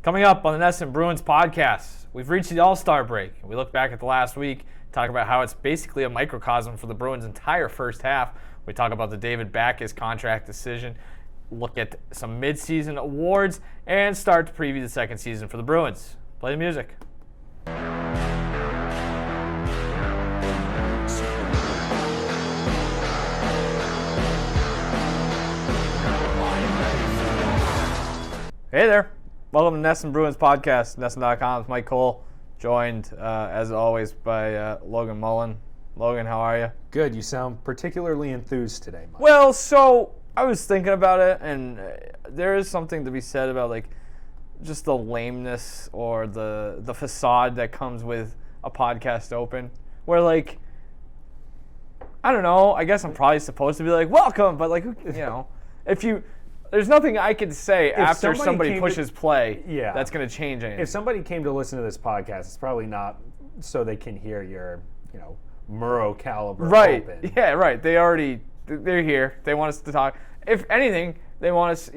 Coming up on the NESN Bruins podcast, we've reached the All-Star break. We look back at the last week, talk about how it's basically a microcosm for the Bruins' entire first half. We talk about the David Backes contract decision, look at some midseason awards, and start to preview the second season for the Bruins. Play the music. Hey there. Welcome to NESN Bruins podcast, NESN.com. It's Mike Cole, joined, as always, by Logan Mullen. Logan, how are you? Good. You sound particularly enthused today, Mike. Well, so I was thinking about it, and there is something to be said about, like, just the lameness or the facade that comes with a podcast open, where, like, I don't know, I guess I'm probably supposed to be like, welcome, but, like, you know, if you... There's nothing I could say after somebody pushes play that's going to change anything. If somebody came to listen to this podcast, it's probably not so they can hear your, Murrow caliber open. Yeah, right. They're here. They want us to talk. If anything, they want us,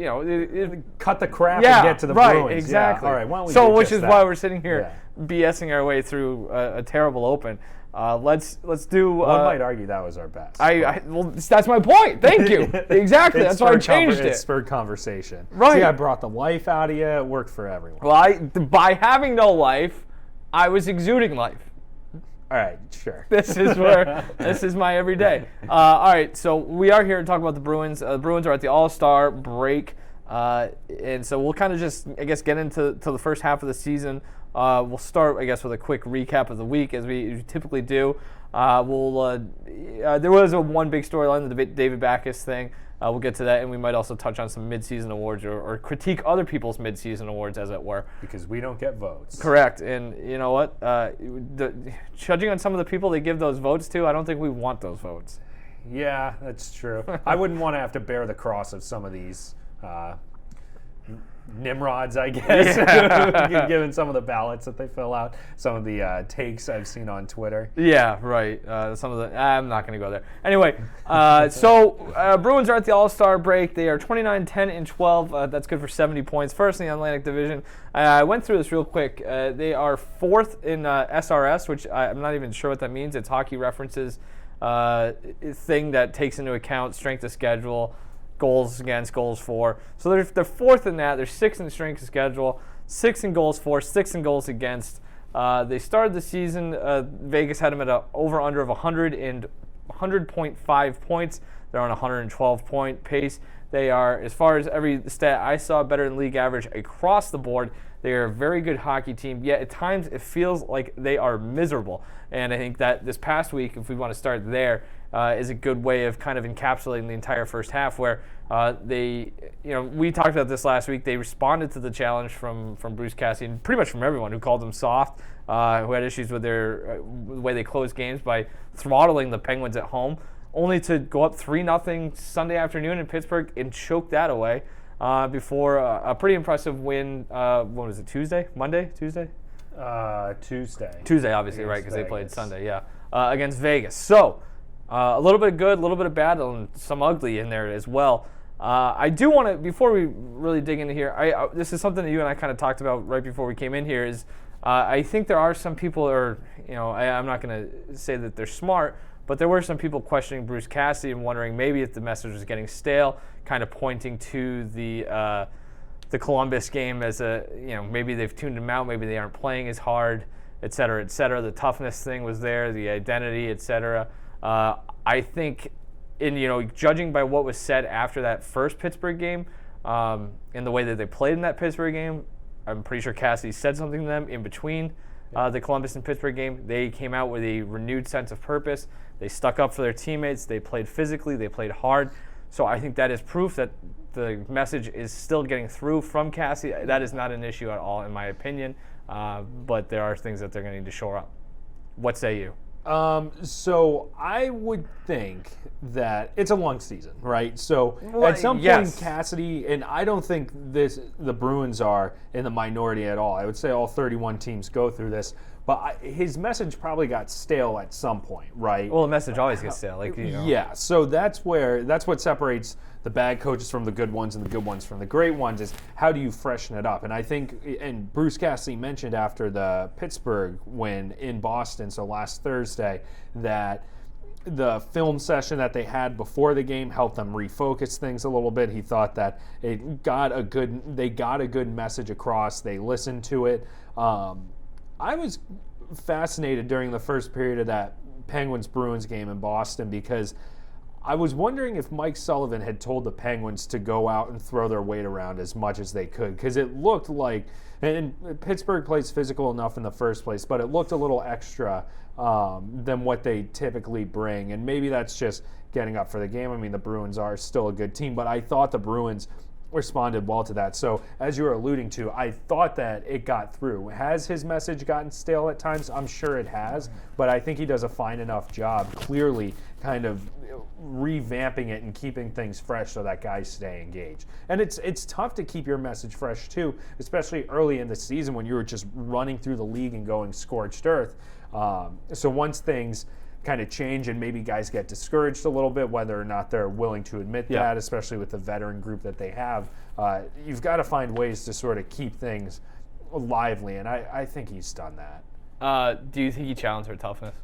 cut the crap and get to the Bruins. Right, exactly. Yeah, all right, why don't we so, do which just is that? why we're sitting here BSing our way through a terrible open. Let's do. One might argue that was our best. Well, that's my point. Thank you. Exactly. That's why I changed it. It spurred conversation. Right. See, I brought the life out of you. It worked for everyone. Well, by having no life, I was exuding life. All right, sure. This is my everyday. All right, so we are here to talk about the Bruins. The Bruins are at the All-Star break, and so we'll kind of just, I guess, get into the first half of the season. We'll start, I guess, with a quick recap of the week, as we typically do. There was one big storyline, the David Backes thing. We'll get to that, and we might also touch on some midseason awards or critique other people's midseason awards, as it were. Because we don't get votes. Correct, and you know what? Judging on some of the people they give those votes to, I don't think we want those votes. Yeah, that's true. I wouldn't want to have to bear the cross of some of these Nimrods, I guess, given some of the ballots that they fill out, some of the takes I've seen on Twitter. Yeah, right. Some of the I'm not going to go there. Anyway, so Bruins are at the All-Star break. They are 29-10-12. That's good for 70 points. First in the Atlantic Division. I went through this real quick. They are fourth in SRS, which I'm not even sure what that means. It's Hockey References thing that takes into account strength of schedule, goals against, goals for. So they're fourth in that. They're sixth in strength of schedule, sixth in goals for, sixth in goals against. They started the season, Vegas had them at an over-under of 100.5 points. They're on a 112-point pace. They are, as far as every stat I saw, better than league average across the board. They are a very good hockey team, yet at times it feels like they are miserable. And I think that this past week, if we want to start there, is a good way of kind of encapsulating the entire first half, where we talked about this last week. They responded to the challenge from Bruce Cassidy and pretty much from everyone who called them soft, who had issues with the way they closed games by throttling the Penguins at home, only to go up 3-0 Sunday afternoon in Pittsburgh and choke that away before a pretty impressive win. What was it, Tuesday? Monday? Tuesday? Tuesday. Tuesday, obviously, right, because they played Sunday, against Vegas. So, a little bit of good, a little bit of bad, and some ugly in there as well. I do want to, before we really dig into here, this is something that you and I kind of talked about right before we came in here, is I think there are some people, I'm not going to say that they're smart, but there were some people questioning Bruce Cassidy and wondering maybe if the message was getting stale, kind of pointing to the Columbus game as maybe they've tuned him out, maybe they aren't playing as hard, et cetera, et cetera. The toughness thing was there, the identity, et cetera. I think, judging by what was said after that first Pittsburgh game, and the way that they played in that Pittsburgh game, I'm pretty sure Cassidy said something to them in between the Columbus and Pittsburgh game. They came out with a renewed sense of purpose. They stuck up for their teammates. They played physically. They played hard. So I think that is proof that the message is still getting through from Cassidy. That is not an issue at all, in my opinion. But there are things that they're going to need to shore up. What say you? So I would think that it's a long season, right? So at some point, Cassidy, and I don't think the Bruins are in the minority at all. I would say all 31 teams go through this. But his message probably got stale at some point, right? Well, the message always gets stale. Yeah, so that's what separates the bad coaches from the good ones and the good ones from the great ones is how do you freshen it up? And I think, and Bruce Cassidy mentioned after the Pittsburgh win in Boston, so last Thursday, that the film session that they had before the game helped them refocus things a little bit. He thought that they got a good message across. They listened to it. I was fascinated during the first period of that Penguins-Bruins game in Boston because I was wondering if Mike Sullivan had told the Penguins to go out and throw their weight around as much as they could, because it looked like, and Pittsburgh plays physical enough in the first place, but it looked a little extra than what they typically bring, and maybe that's just getting up for the game. I mean, the Bruins are still a good team, but I thought the Bruins responded well to that. So as you were alluding to, I thought that it got through. Has his message gotten stale at times? I'm sure it has, but I think he does a fine enough job clearly kind of revamping it and keeping things fresh so that guys stay engaged. And it's tough to keep your message fresh too, especially early in the season when you were just running through the league and going scorched earth. So once things kind of change and maybe guys get discouraged a little bit, whether or not they're willing to admit that, especially with the veteran group that they have, you've got to find ways to sort of keep things lively, and I think he's done that. Do you think he challenged her toughness?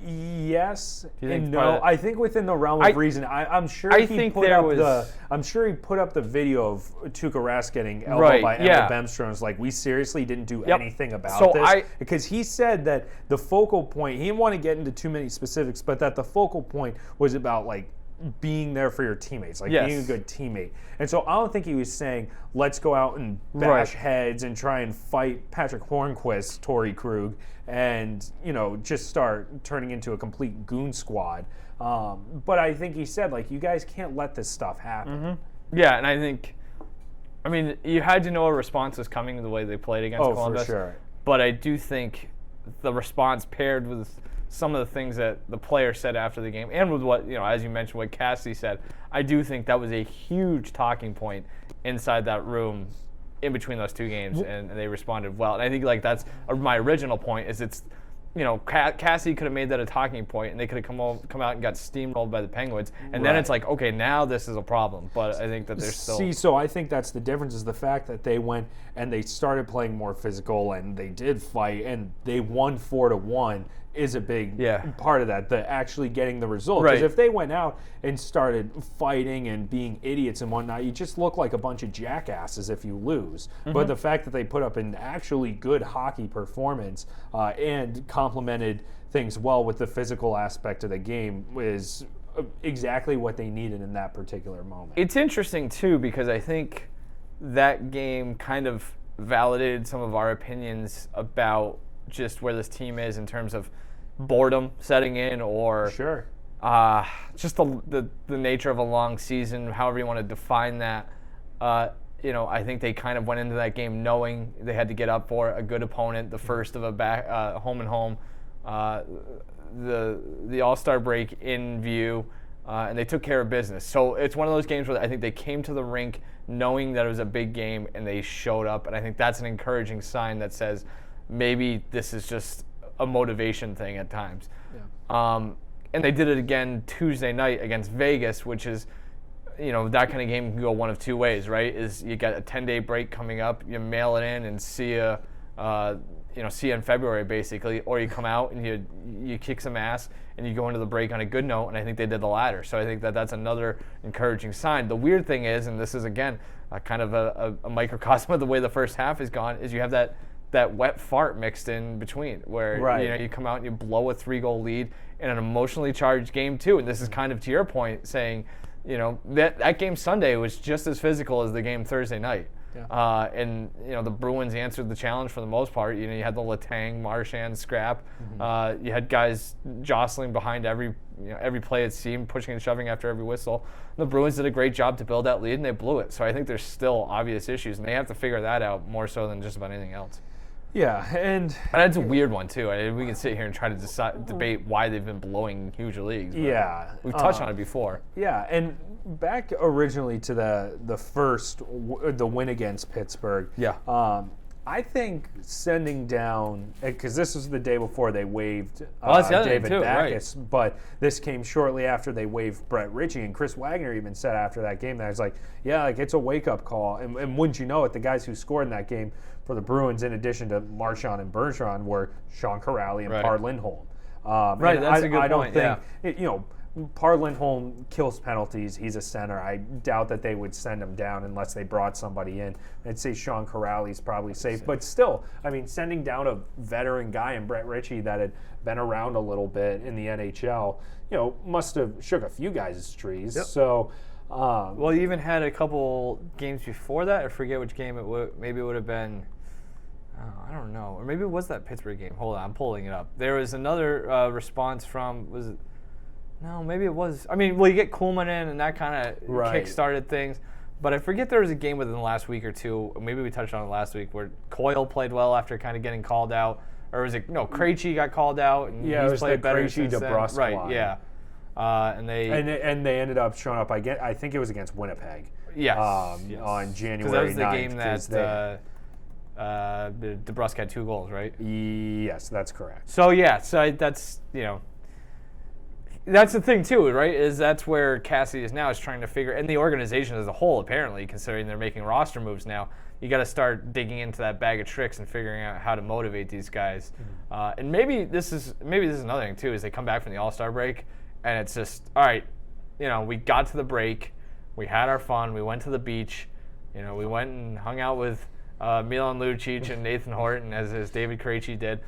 Yes and no. I think within the realm of reason. I'm sure he put up the video of Tuukka Rask getting elbowed by Emil Bemstrom. It was like, we seriously didn't do anything about this. Because he said that the focal point, he didn't want to get into too many specifics, but that the focal point was about like being there for your teammates, like being a good teammate. And so I don't think he was saying, let's go out and bash heads and try and fight Patrick Hornquist, Torrey Krug, and, you know, just start turning into a complete goon squad. But I think he said, like, you guys can't let this stuff happen. Mm-hmm. Yeah, and I think, I mean, you had to know a response was coming the way they played against Columbus. For sure. But I do think the response paired with some of the things that the player said after the game, and with what, you know, as you mentioned, what Cassidy said, I do think that was a huge talking point inside that room in between those two games, and they responded well. And I think, like, that's my original point, is it's, you know, Cassidy could have made that a talking point, and they could have come out and got steamrolled by the Penguins, and then it's like, okay, now this is a problem. But I think that there's still... See, so I think that's the difference, is the fact that they went and they started playing more physical, and they did fight, and they won 4-1 is a big part of that, the actually getting the result. Because if they went out and started fighting and being idiots and whatnot, you just look like a bunch of jackasses if you lose. Mm-hmm. But the fact that they put up an actually good hockey performance and complemented things well with the physical aspect of the game is exactly what they needed in that particular moment. It's interesting, too, because I think that game kind of validated some of our opinions about just where this team is in terms of boredom setting in, or just the nature of a long season, however you want to define that. You know, I think they kind of went into that game knowing they had to get up for a good opponent, the first of a back home and home, the All-Star break in view, and they took care of business. So it's one of those games where I think they came to the rink knowing that it was a big game, and they showed up, and I think that's an encouraging sign that says maybe this is just a motivation thing at times. And they did it again Tuesday night against Vegas, which is, you know, that kind of game can go one of two ways, right? Is you got a 10-day break coming up, you mail it in and see you in February basically, or you come out and you kick some ass and you go into the break on a good note, and I think they did the latter. So I think that's another encouraging sign. The weird thing is, and this is again kind of a microcosm of the way the first half has gone, is you have that wet fart mixed in between, where you know, you come out and you blow a 3-goal lead in an emotionally charged game too. And this is kind of to your point, saying, you know, that game Sunday was just as physical as the game Thursday night. And you know, the Bruins answered the challenge for the most part. You know, you had the Letang, Marchand scrap. You had guys jostling behind every play it seemed, pushing and shoving after every whistle. The Bruins did a great job to build that lead, and they blew it. So I think there's still obvious issues, and they have to figure that out more so than just about anything else. Yeah, and that's a weird one too. We can sit here and try to debate why they've been blowing huge leagues. Yeah, we've touched on it before. Yeah, and back originally to the win against Pittsburgh. I think sending down, because this was the day before they waived that's the other David thing too, Backes, but this came shortly after they waived Brett Ritchie, and Chris Wagner even said after that game that it's like, yeah, like it's a wake-up call, and wouldn't you know it, the guys who scored in that game for the Bruins, in addition to Marchand and Bergeron, were Sean Corrali and Par Lindholm. That's a good point. I don't think, Par Lindholm kills penalties. He's a center. I doubt that they would send him down unless they brought somebody in. I'd say Sean Corrali's probably safe. But still, I mean, sending down a veteran guy in Brett Ritchie that had been around a little bit in the NHL, must have shook a few guys' trees. Yep. So, well, you even had a couple games before that. I forget which game it would. Maybe it would have been. I don't know. Or maybe it was that Pittsburgh game. Hold on, I'm pulling it up. There was another response from, was it? No, maybe it was. I mean, well, you get Kuhlman in, and that kind of kick-started things. But I forget there was a game within the last week or two. Maybe we touched on it last week where Coyle played well after kind of getting called out. Or was it, no, Krejci got called out, and he's played better since then. Right, yeah. And they ended up showing up, I think it was against Winnipeg. Yes. On January 9th. Because that was the game that DeBrusk had 2 goals, right? Yes, that's correct. So, yeah, that's, that's the thing too, right? Is that's where Cassidy is now, is trying to figure, and the organization as a whole, apparently, considering they're making roster moves now, you got to start digging into that bag of tricks and figuring out how to motivate these guys. And maybe this is another thing too, is they come back from the All-Star break, and it's just, all right, we got to the break, we had our fun, we went to the beach, we went and hung out with Milan Lucic and Nathan Horton, as David Krejci did.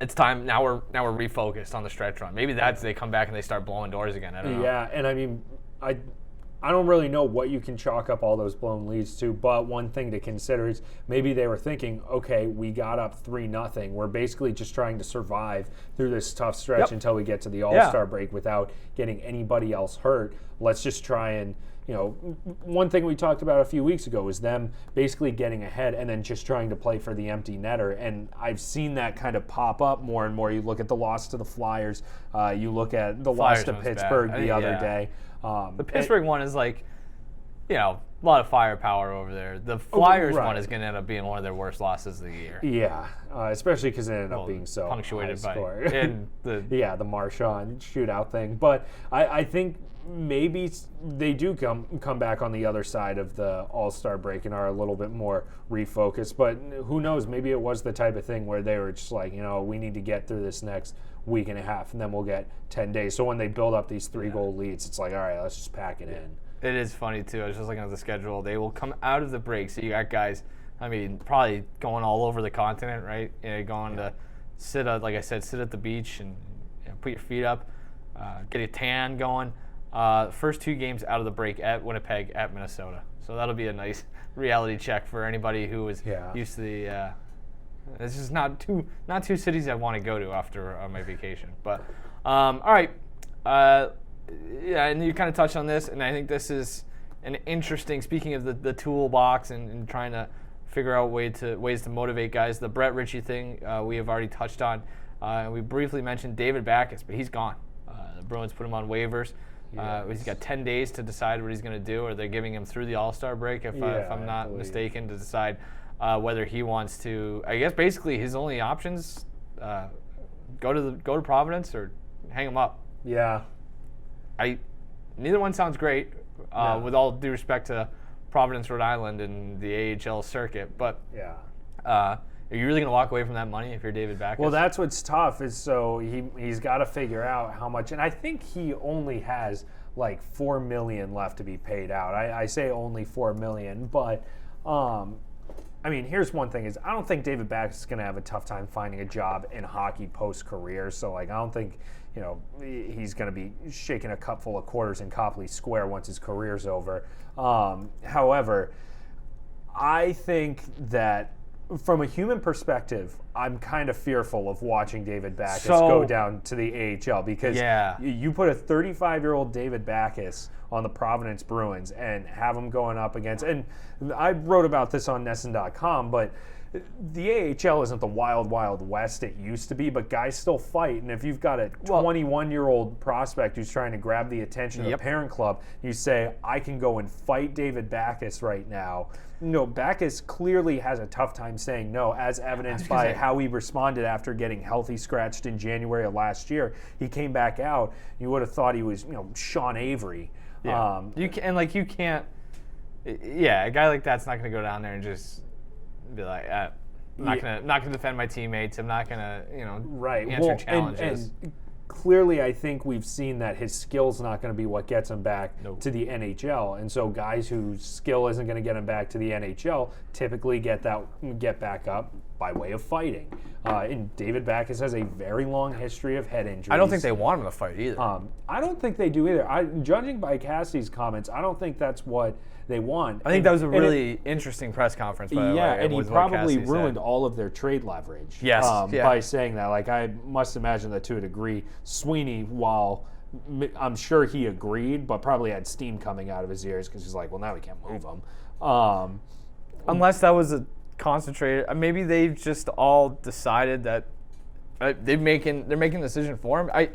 It's time now. We're refocused on the stretch run. Maybe they come back and they start blowing doors again. I don't know. Yeah, and I mean, I don't really know what you can chalk up all those blown leads to, but one thing to consider is maybe they were thinking, okay, we got up 3-0. We're basically just trying to survive through this tough stretch until we get to the All-Star break without getting anybody else hurt. Let's just try and, one thing we talked about a few weeks ago was them basically getting ahead and then just trying to play for the empty netter. And I've seen that kind of pop up more and more. You look at the loss to the Flyers. You look at the loss to Pittsburgh the other day. The Pittsburgh one is like, a lot of firepower over there. The Flyers one is going to end up being one of their worst losses of the year. Yeah, especially because it ended up being so punctuated by the Marchand shootout thing. But I think maybe they do come back on the other side of the All-Star break and are a little bit more refocused. But who knows? Maybe it was the type of thing where they were just like, we need to get through this next week and a half, and then we'll get 10 days. So when they build up these 3-goal leads, it's like, all right, let's just pack it in. It is funny, too. I was just looking at the schedule. They will come out of the break. So you got guys, probably going all over the continent, right? Going to sit at the beach and put your feet up, get a tan going. First 2 games out of the break at Winnipeg, at Minnesota. So that'll be a nice reality check for anybody who is used to the. This is not two cities I want to go to after my vacation. But all right, and you kind of touched on this, and I think this is an interesting. Speaking of the toolbox and trying to figure out ways to motivate guys, the Brett Ritchie thing we have already touched on. We briefly mentioned David Backes, but he's gone. The Bruins put him on waivers. He's got 10 days to decide what he's going to do, or they're giving him through the All-Star break, if I'm not mistaken, to decide whether he wants to. I guess basically his only options go to Providence or hang him up. Yeah. Neither one sounds great. With all due respect to Providence, Rhode Island, and the AHL circuit, but are you really going to walk away from that money if you're David Backes? Well, that's what's tough is so he's got to figure out how much, and I think he only has like $4 million left to be paid out. I say only $4 million, but here's one thing is I don't think David Backes is going to have a tough time finding a job in hockey post-career. So I don't think he's going to be shaking a cup full of quarters in Copley Square once his career's over. However, I think that from a human perspective, I'm kind of fearful of watching David Backes go down to the AHL because you put a 35-year-old David Backes on the Providence Bruins and have him going up against, and I wrote about this on NESN.com, but the AHL isn't the wild, wild west it used to be, but guys still fight. And if you've got a 21-year-old prospect who's trying to grab the attention of the parent club, you say, I can go and fight David Backes right now. Backes clearly has a tough time saying no, as evidenced by how he responded after getting healthy scratched in January of last year. He came back out. You would have thought he was, Sean Avery. Yeah. You can't. Yeah, a guy like that's not going to go down there and just be like, I'm not gonna defend my teammates. I'm not gonna, answer challenges. And clearly, I think we've seen that his skill's not going to be what gets him back to the NHL. And so guys whose skill isn't going to get him back to the NHL typically get back up by way of fighting. And David Backes has a very long history of head injuries. I don't think they want him to fight either. I don't think they do either. Judging by Cassidy's comments, I don't think that's what they want. I think that was a really interesting press conference, by the way. Yeah, and he probably ruined all of their trade leverage by saying that. Like, I must imagine that to a degree. Sweeney, while I'm sure he agreed, but probably had steam coming out of his ears because he's like, well, now we can't move him. Unless that was a concentrated. Maybe they've just all decided that they're making the decision for him. I'm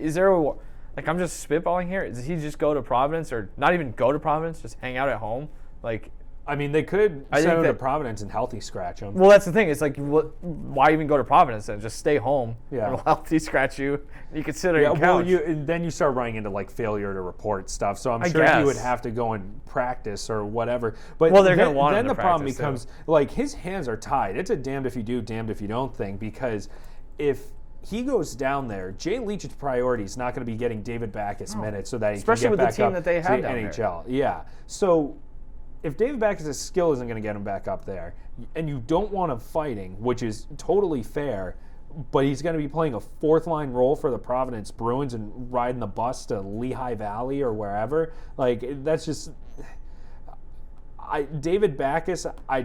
just spitballing here. Does he just go to Providence, or not even go to Providence, just hang out at home? They could send him to Providence and healthy scratch him. Well, that's the thing. It's like, why even go to Providence and just stay home? Yeah. And healthy scratch you. You could sit on your couch. And then you start running into failure to report stuff. So I'm sure he would have to go and practice or whatever. But they're going to want him to practice. Then the problem becomes his hands are tied. It's a damned if you do, damned if you don't thing, because if he goes down there, Jay Leach's priority is not going to be getting David Backes minutes so that he can get back up to the NHL. Yeah. So if David Backes' skill isn't going to get him back up there, and you don't want him fighting, which is totally fair, but he's going to be playing a fourth-line role for the Providence Bruins and riding the bus to Lehigh Valley or wherever, that's just... David Backes, I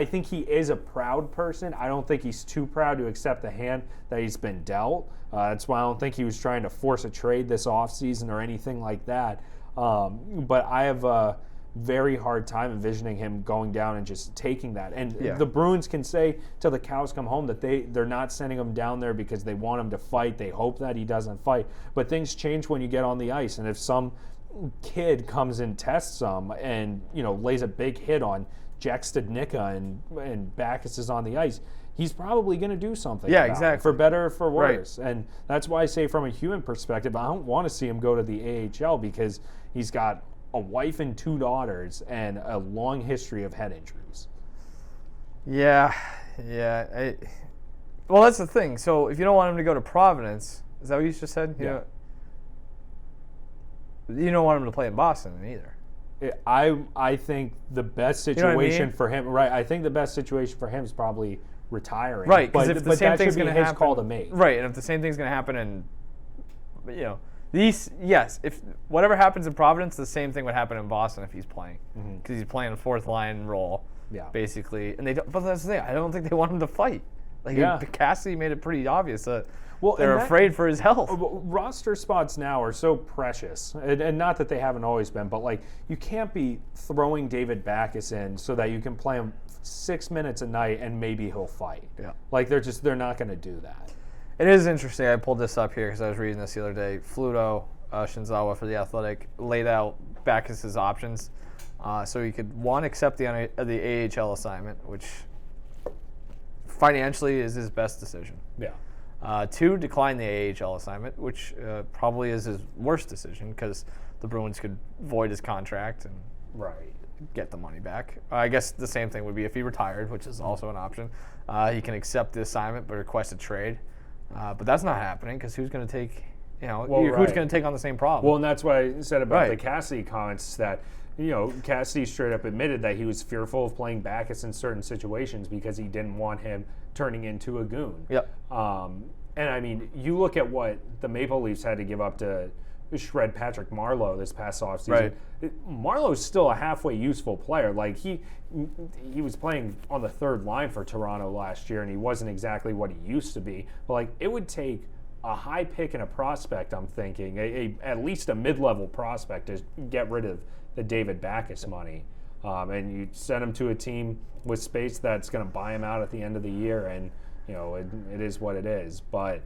think he is a proud person. I don't think he's too proud to accept the hand that he's been dealt. That's why I don't think he was trying to force a trade this offseason or anything like that. But I have a very hard time envisioning him going down and just taking that. And the Bruins can say till the cows come home that they're not sending him down there because they want him to fight. They hope that he doesn't fight. But things change when you get on the ice. And if some kid comes and tests some and lays a big hit on Jack Studnicka and Backes is on the ice, he's probably going to do something. Yeah, exactly. For better or for worse. Right. And that's why I say from a human perspective, I don't want to see him go to the AHL because he's got a wife and 2 daughters and a long history of head injuries. Yeah. Well, that's the thing. So if you don't want him to go to Providence, is that what you just said? Yeah. You don't want him to play in Boston either. I think the best situation for him, right? I think the best situation for him is probably retiring, right? Because if the same thing's going to happen, call to make, right? And if the same thing's going to happen, and if whatever happens in Providence, the same thing would happen in Boston if he's playing, because he's playing a fourth line role, basically. And but that's the thing. I don't think they want him to fight. Cassidy made it pretty obvious that. Well, they're afraid for his health. Roster spots now are so precious, and not that they haven't always been, but you can't be throwing David Backes in so that you can play him 6 minutes a night and maybe he'll fight. Yeah, they're not going to do that. It is interesting. I pulled this up here because I was reading this the other day. Fluto Shinzawa for The Athletic laid out Backes' options, so he could accept the AHL assignment, which financially is his best decision. Yeah. 2, decline the AHL assignment, which probably is his worst decision because the Bruins could void his contract and get the money back. I guess the same thing would be if he retired, which is also an option. He can accept the assignment but request a trade. But that's not happening because who's going to take, who's going to take on the same problem? Well, and that's what I said about the Cassidy comments that, Cassidy straight up admitted that he was fearful of playing Backes in certain situations because he didn't want him turning into a goon. Yep. And I mean, you look at what the Maple Leafs had to give up to shred Patrick Marleau this past offseason. Right. Marleau's still a halfway useful player. He was playing on the third line for Toronto last year, and he wasn't exactly what he used to be. But it would take a high pick and a prospect, I'm thinking, at least a mid-level prospect to get rid of the David Backes money. and you send him to a team with space that's going to buy him out at the end of the year, and it is what it is. But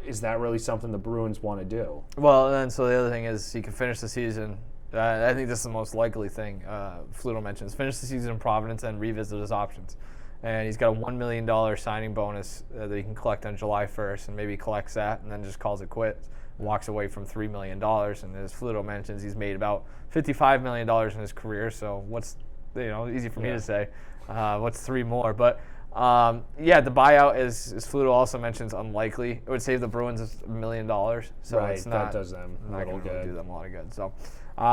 is that really something the Bruins want to do? Well, and then so the other thing is he can finish the season. I think this is the most likely thing Fluto mentions. Finish the season in Providence and revisit his options. And he's got a $1 million signing bonus that he can collect on July 1st, and maybe collects that and then just calls it quits. Walks away from $3 million. And as Fluto mentions, he's made about $55 million in his career. So what's, easy for me to say. What's 3 more? But the buyout as Fluto also mentions, unlikely. It would save the Bruins $1 million. So right, it's not, that does them a little good. Really do them a lot of good. So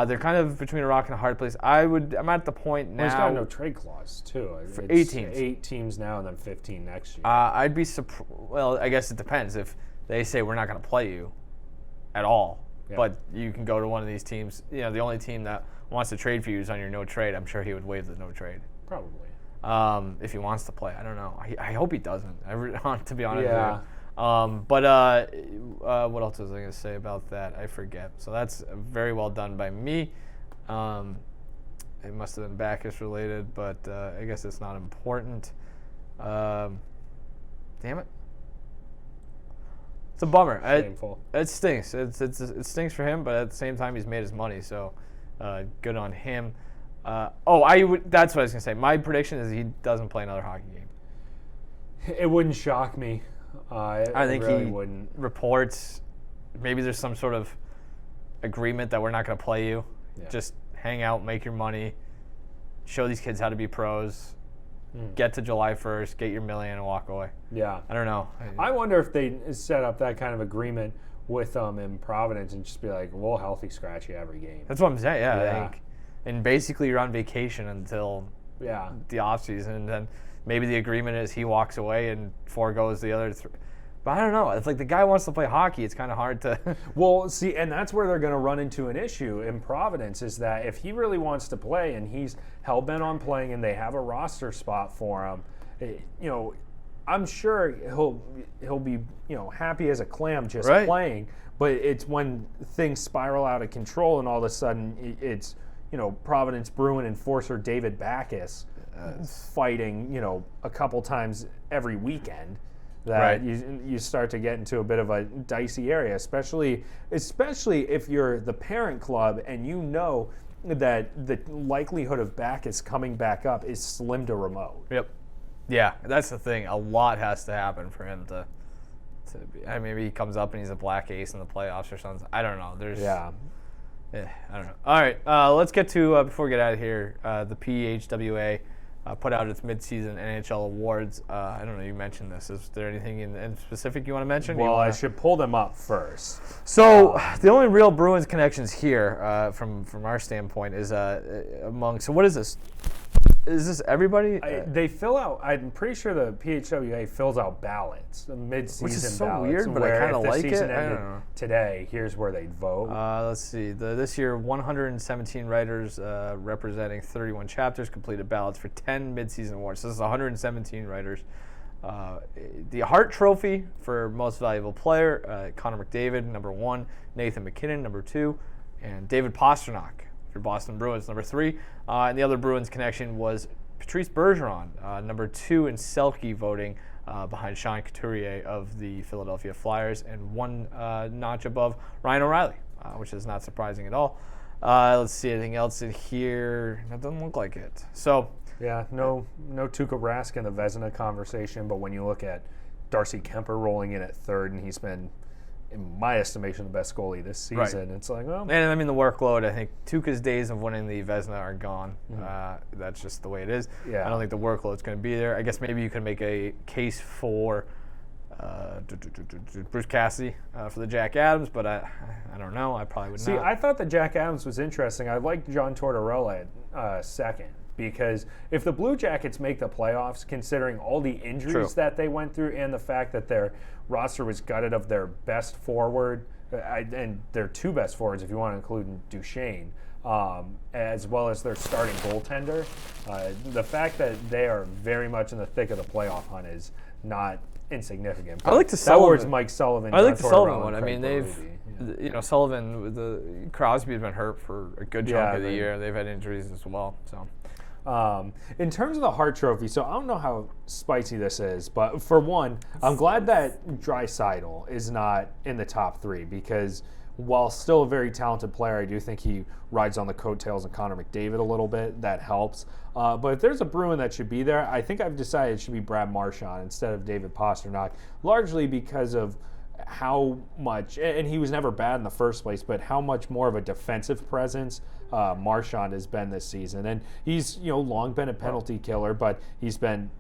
they're kind of between a rock and a hard place. I'm at the point now. Well, he's got no trade clause too. For 8 teams. 8 teams now, and then 15 next year. I'd be surprised. Well, I guess it depends. If they say we're not going to play you at all, but you can go to one of these teams. The only team that wants to trade for you is on your no trade. I'm sure he would waive the no trade. Probably. If he wants to play, I don't know. I hope he doesn't. To be honest. Yeah. With you. What else was I going to say about that? I forget. So that's very well done by me. It must have been Bacchus related, but I guess it's not important. Damn it. It's a bummer. Shameful. It stinks. It stinks for him, but at the same time, he's made his money, so good on him. That's what I was going to say. My prediction is he doesn't play another hockey game. It wouldn't shock me. I think really he wouldn't. Reports maybe there's some sort of agreement that we're not going to play you. Yeah. Just hang out, make your money, show these kids how to be pros, get to July 1st, get your $1 million, and walk away. Yeah. I don't know. I wonder if they set up that kind of agreement with them in Providence and just be like, we'll healthy scratch you every game. That's what I'm saying, yeah. I think. And basically you're on vacation until the offseason, and then maybe the agreement is he walks away and forgoes the other 3. But I don't know. It's like the guy wants to play hockey. It's kind of hard to. Well, see, and that's where they're going to run into an issue in Providence is that if he really wants to play and he's hell-bent on playing and they have a roster spot for him, I'm sure he'll be happy as a clam just playing. But it's when things spiral out of control and all of a sudden it's Providence Bruin enforcer David Bacchus fighting a couple times every weekend. That you start to get into a bit of a dicey area, especially if you're the parent club and you know that the likelihood of Bacchus coming back up is slim to remote. Yep. Yeah, that's the thing. A lot has to happen for him to be. Maybe he comes up and he's a black ace in the playoffs or something. I don't know. I don't know. All right, let's get to, before we get out of here, the PHWA put out its midseason NHL awards. I don't know, you mentioned this. Is there anything in specific you want to mention? Well, I should pull them up first. So the only real Bruins connections here, from our standpoint, is among. So what is this? Is this everybody? They fill out. I'm pretty sure the PHWA fills out ballots, the midseason which is so ballots. Weird, but I kind of like it. I don't know. Today, here's where they'd vote. Let's see. This year, 117 writers representing 31 chapters completed ballots for 10 midseason awards. So this is 117 writers. The Hart Trophy for most valuable player, Connor McDavid, number 1. Nathan McKinnon, number 2, and David Pastrnak for Boston Bruins, number 3. And the other Bruins connection was Patrice Bergeron, number 2 in Selke voting, behind Sean Couturier of the Philadelphia Flyers, and one notch above Ryan O'Reilly, which is not surprising at all. Let's see, anything else in here? That doesn't look like it. So yeah, no Tuukka Rask in the Vezina conversation, but when you look at Darcy Kemper rolling in at 3rd, and he's been, in my estimation, the best goalie this season. It's like, well. And the workload, I think Tuukka's days of winning the Vezina are gone. That's just the way it is. Yeah. I don't think the workload's going to be there. I guess maybe you can make a case for Bruce Cassidy for the Jack Adams, but I don't know. I probably would not. See, I thought that Jack Adams was interesting. I liked John Tortorella at 2nd. Because if the Blue Jackets make the playoffs, considering all the injuries that they went through and the fact that their roster was gutted of their best forward, and their 2 best forwards, if you want to include Duchesne, as well as their starting goaltender. The fact that they are very much in the thick of the playoff hunt is not insignificant. I like the that Sullivan. words Mike Sullivan. I like the John Sullivan Tortorella, one. I mean, Sullivan with the Crosby's been hurt for a good chunk of the year. They've had injuries as well. So. In terms of the Hart Trophy, so I don't know how spicy this is, but for one, I'm glad that Draisaitl is not in the top 3 because while still a very talented player, I do think he rides on the coattails of Connor McDavid a little bit. That helps. But if there's a Bruin that should be there, I think I've decided it should be Brad Marchand instead of David Pastrnak, largely because of how much, and he was never bad in the first place, but how much more of a defensive presence Marchand has been this season. And he's, long been a penalty killer, but he's been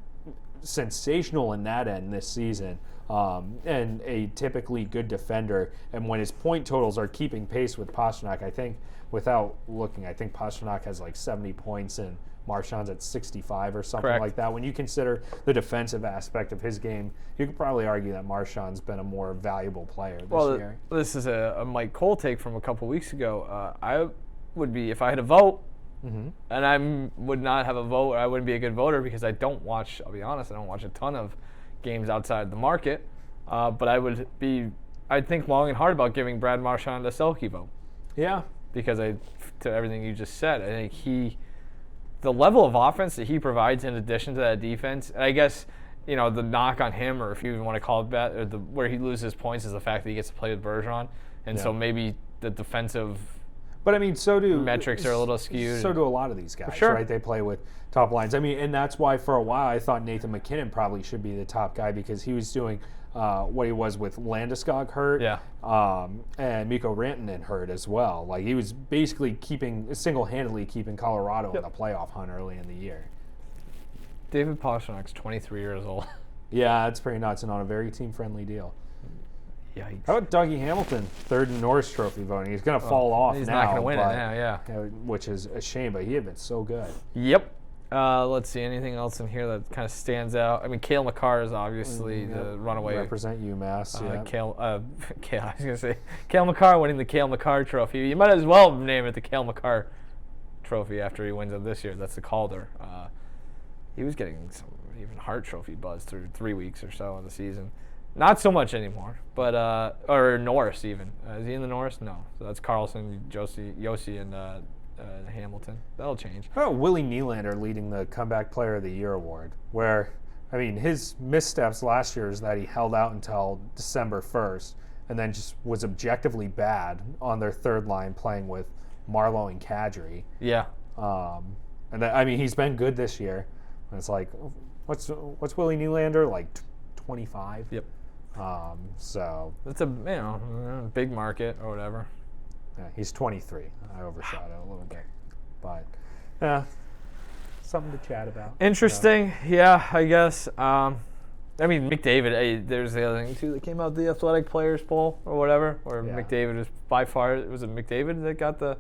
sensational in that end this season. And a typically good defender. And when his point totals are keeping pace with Pastrnak, I think, without looking, I think Pastrnak has like 70 points and Marchand's at 65 or something like that. When you consider the defensive aspect of his game, you could probably argue that Marchand's been a more valuable player this year. This is a Mike Cole take from a couple weeks ago. I would be, if I had a vote, and I would not have a vote, I wouldn't be a good voter because I don't watch, I'll be honest, I don't watch a ton of games outside the market. But I'd think long and hard about giving Brad Marchand a Selke vote. Yeah. Because to everything you just said, I think the level of offense that he provides in addition to that defense, and I guess, the knock on him, or if you even want to call it that, or where he loses points is the fact that he gets to play with Bergeron. And so maybe the defensive metrics are a little skewed. So do a lot of these guys, right? They play with top lines. I mean, and that's why for a while I thought Nathan MacKinnon probably should be the top guy because he was doing what he was with Landeskog hurt, and Mikko Rantanen hurt as well. Like he was basically single-handedly keeping Colorado in the playoff hunt early in the year. David Pastrnak's 23 years old. Yeah, that's pretty nuts and on a very team-friendly deal. Yikes. How about Dougie Hamilton, third in Norris Trophy voting? He's going to fall off now. He's not going to win it now, which is a shame, but he had been so good. Yep. Let's see, anything else in here that kind of stands out? I mean, Cale Makar is obviously the runaway. Represent UMass, I was going to say, Cale Makar winning the Cale Makar Trophy. You might as well name it the Cale Makar Trophy after he wins it this year. That's the Calder. He was getting some even Hart Trophy buzz through 3 weeks or so of the season. Not so much anymore, but or Norris even. Is he in the Norris? No. So that's Carlson, Yossi, and Hamilton. That'll change. How about Willie Nylander leading the Comeback Player of the Year award? Where, I mean, his missteps last year is that he held out until December 1st and then just was objectively bad on their third line playing with Marleau and Kadri. Yeah. And that, I mean, he's been good this year. And it's like, what's Willie Nylander like? 25. Yep. So it's a big market or whatever. Yeah, he's 23. I overshot it a little bit, but yeah, something to chat about. Interesting. Yeah, I guess. I mean, McDavid. There's the other thing too that came out, the Athletic Players poll or whatever, where McDavid was by far. Was it McDavid that got the?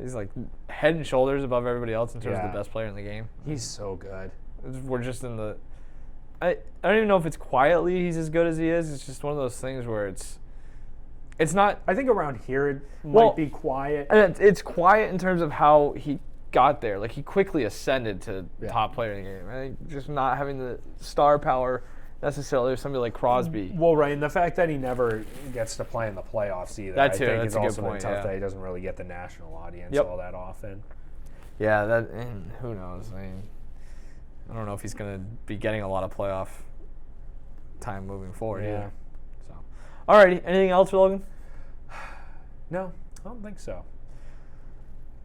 He's like head and shoulders above everybody else in terms of the best player in the game. He's so good. We're just in the. I don't even know if it's quietly he's as good as he is. It's just one of those things where it's not. I think around here it might be quiet. And it's quiet in terms of how he got there. Like he quickly ascended to top player in the game. I think just not having the star power necessarily of somebody like Crosby. Well, right, and the fact that he never gets to play in the playoffs either. That too. I think that's is a also good point. tough that he doesn't really get the national audience all that often. Yeah, and who knows? I mean, I don't know if he's going to be getting a lot of playoff time moving forward either. So, alrighty. Anything else, Logan? No, I don't think so.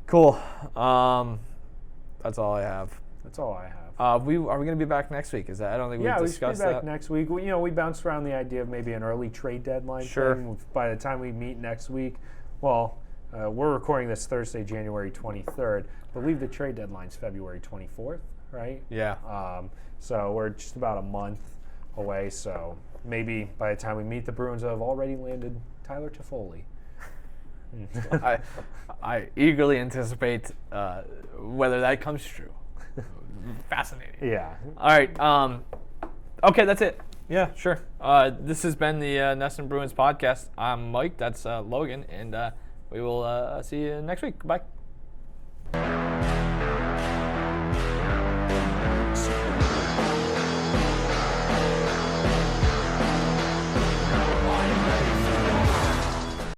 Cool. That's all I have. That's all I have. Are we going to be back next week? Is that? I don't think we've discussed that. Yeah, we should be back next week. We bounced around the idea of maybe an early trade deadline thing. By the time we meet next week, we're recording this Thursday, January 23rd. I believe the trade deadline's February 24th, right? Yeah. So we're just about a month away. So maybe by the time we meet, the Bruins have already landed Tyler Toffoli. I eagerly anticipate whether that comes true. Fascinating. Yeah. All right. Okay, that's it. Yeah, sure. This has been the Nesson Bruins podcast. I'm Mike. That's Logan, and we will see you next week. Bye.